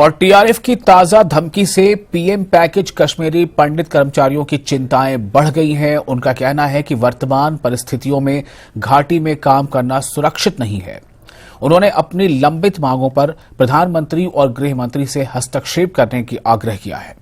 और टीआरएफ की ताजा धमकी से पीएम पैकेज कश्मीरी पंडित कर्मचारियों की चिंताएं बढ़ गई हैं। उनका कहना है कि वर्तमान परिस्थितियों में घाटी में काम करना सुरक्षित नहीं है। उन्होंने अपनी लंबित मांगों पर प्रधानमंत्री और गृह मंत्री से हस्तक्षेप करने की आग्रह किया है।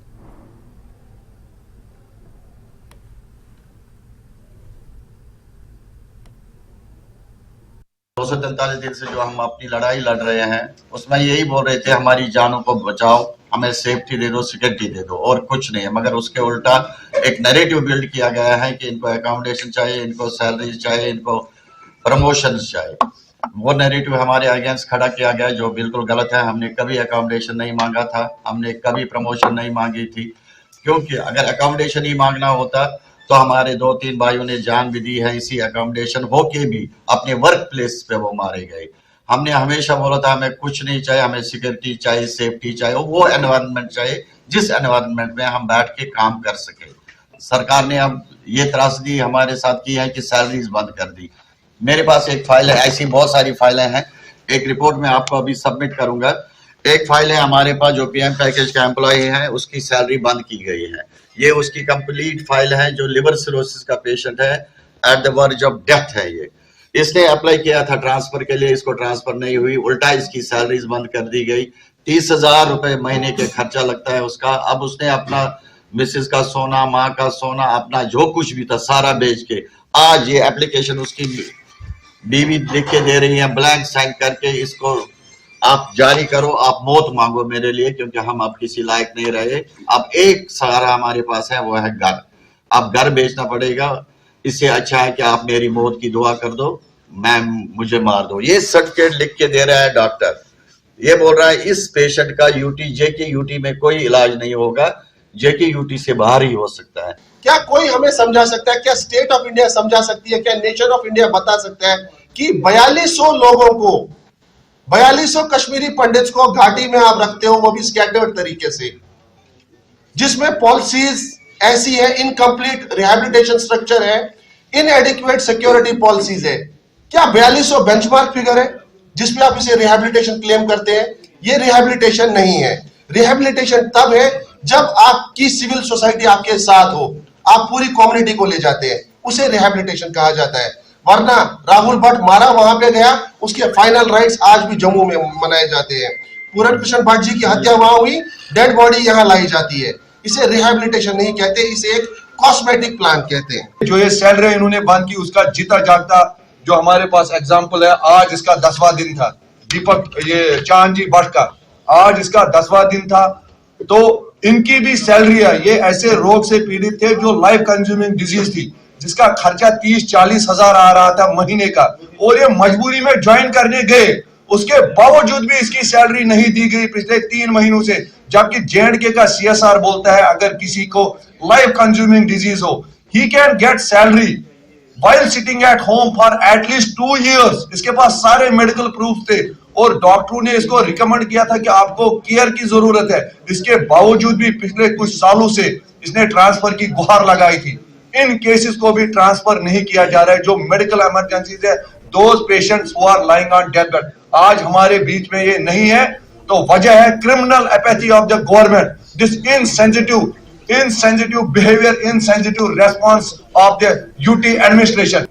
243 दिन से जो हम अपनी लड़ाई लड़ रहे हैं उसमें यही बोल रहे थे हमारी जानों को बचाओ, हमें सेफ्टी दे दो, सिक्योरिटी दे दो, और कुछ नहीं है। मगर उसके उल्टा एक नैरेटिव बिल्ड किया गया है कि इनको अकोमोडेशन चाहिए, इनको सैलरी चाहिए, इनको प्रमोशन चाहिए। वो नैरेटिव हमारे अगेंस्ट खड़ा किया गया जो बिल्कुल गलत है। हमने कभी अकोमोडेशन नहीं मांगा था, हमने कभी प्रमोशन नहीं मांगी थी, क्योंकि अगर अकोमोडेशन ही मांगना होता तो हमारे 2-3 भाइयों ने जान भी दी है इसी अकोमोडेशन होके भी अपने वर्क प्लेस पे वो मारे गए। हमने हमेशा बोला था हमें कुछ नहीं चाहिए, हमें सिक्योरिटी चाहिए, सेफ्टी चाहिए, वो एनवायरनमेंट चाहिए जिस एनवायरनमेंट में हम बैठ के काम कर सके। सरकार ने अब ये त्रासदी हमारे साथ की है कि सैलरीज बंद कर दी। मेरे पास एक फाइल है, ऐसी बहुत सारी फाइलें हैं, एक रिपोर्ट में आपको अभी सबमिट करूंगा। एक फाइल है हमारे पास जो पीएम पैकेज का एम्प्लॉय है, उसकी सैलरी बंद की गई है। ये उसकी कंप्लीट फाइल है जो लिवर सिरोसिस का पेशेंट है, at the verge of death है। ये इसने अप्लाई किया था ट्रांसफर के लिए, इसको ट्रांसफर नहीं हुई, उल्टा इसकी सैलरीज बंद कर दी गई। 30,000 रुपए महीने के खर्चा लगता है उसका। अब उसने अपना मिसेस का सोना, माँ का सोना, अपना जो कुछ भी था सारा बेच के आज ये एप्लीकेशन उसकी बीवी लिख के दे रही है, ब्लैंक साइन करके, इसको आप जारी करो, आप मौत मांगो मेरे लिए, क्योंकि हम अब किसी लायक नहीं रहे। अब एक सहारा हमारे पास है, वो है घर। अब घर बेचना पड़ेगा। इससे अच्छा है कि आप मेरी मौत की दुआ कर दो, मुझे मार दो। ये सर्टिफिकेट लिख के दे रहा है डॉक्टर। ये बोल रहा है इस पेशेंट का जेके यूटी में कोई इलाज नहीं होगा, जेके यूटी से बाहर ही हो सकता है। क्या कोई हमें समझा सकता है, क्या स्टेट ऑफ इंडिया समझा सकती है, क्या नेशन ऑफ इंडिया बता सकता है कि 4200 लोगों को, 4200 कश्मीरी पंडित्स को घाटी में आप रखते हो, वो भी स्कैटर्ड तरीके से, जिसमें पॉलिसीज ऐसी है, इनकम्प्लीट रिहैबिलिटेशन स्ट्रक्चर है, इनएडिक्वेट सिक्योरिटी पॉलिसीज है। क्या 4200 बेंचमार्क फिगर है जिसमें आप इसे रिहैबिलिटेशन क्लेम करते हैं? ये रिहैबिलिटेशन नहीं है। रिहैबिलिटेशन तब है जब आपकी सिविल सोसाइटी आपके साथ हो, आप पूरी कम्युनिटी को ले जाते हैं, उसे रिहैबिलिटेशन कहा जाता है। वरना राहुल भट्ट मारा, वहां पे गया, उसके फाइनल राइट्स आज भी जम्मू में मनाए जाते हैं। पूरन कृष्ण भट्ट जी की हत्या वहां हुई, डेड बॉडी यहाँ लाई जाती है। इसे रिहैबिलिटेशन नहीं कहते, इसे एक कॉस्मेटिक प्लान कहते हैं। जो ये सैलरी इन्होंने बंद की, उसका जीता जागता जो हमारे पास एग्जाम्पल है, आज इसका 10वां दिन था। दीपक ये चांद जी भट्ट का आज इसका 10वां दिन था। तो इनकी भी सैलरी है। ये ऐसे रोग से पीड़ित थे जो लाइफ कंज्यूमिंग डिजीज थी, जिसका खर्चा 30-40 हजार आ रहा था महीने का, और ये मजबूरी में ज्वाइन करने गए। उसके बावजूद भी इसकी सैलरी नहीं दी गई पिछले 3 महीनों से। जबकि जेएंडके का सीएसआर बोलता है अगर किसी को लाइफ कंज्यूमिंग डिजीज हो, he can get salary while sitting at home for at least 2 years। इसके पास सारे मेडिकल प्रूफ थे और डॉक्टरों ने इसको रिकमेंड किया था कि आपको केयर की जरूरत है। इसके बावजूद भी पिछले कुछ सालों से इसने ट्रांसफर की गुहार लगाई थी। इन केसेस को भी ट्रांसफर नहीं किया जा रहा है जो मेडिकल इमरजेंसीज है, those patients who are lying on death bed. आज हमारे बीच में ये नहीं है, तो वजह है criminal apathy of the government, this insensitive behavior, insensitive response of the UT administration।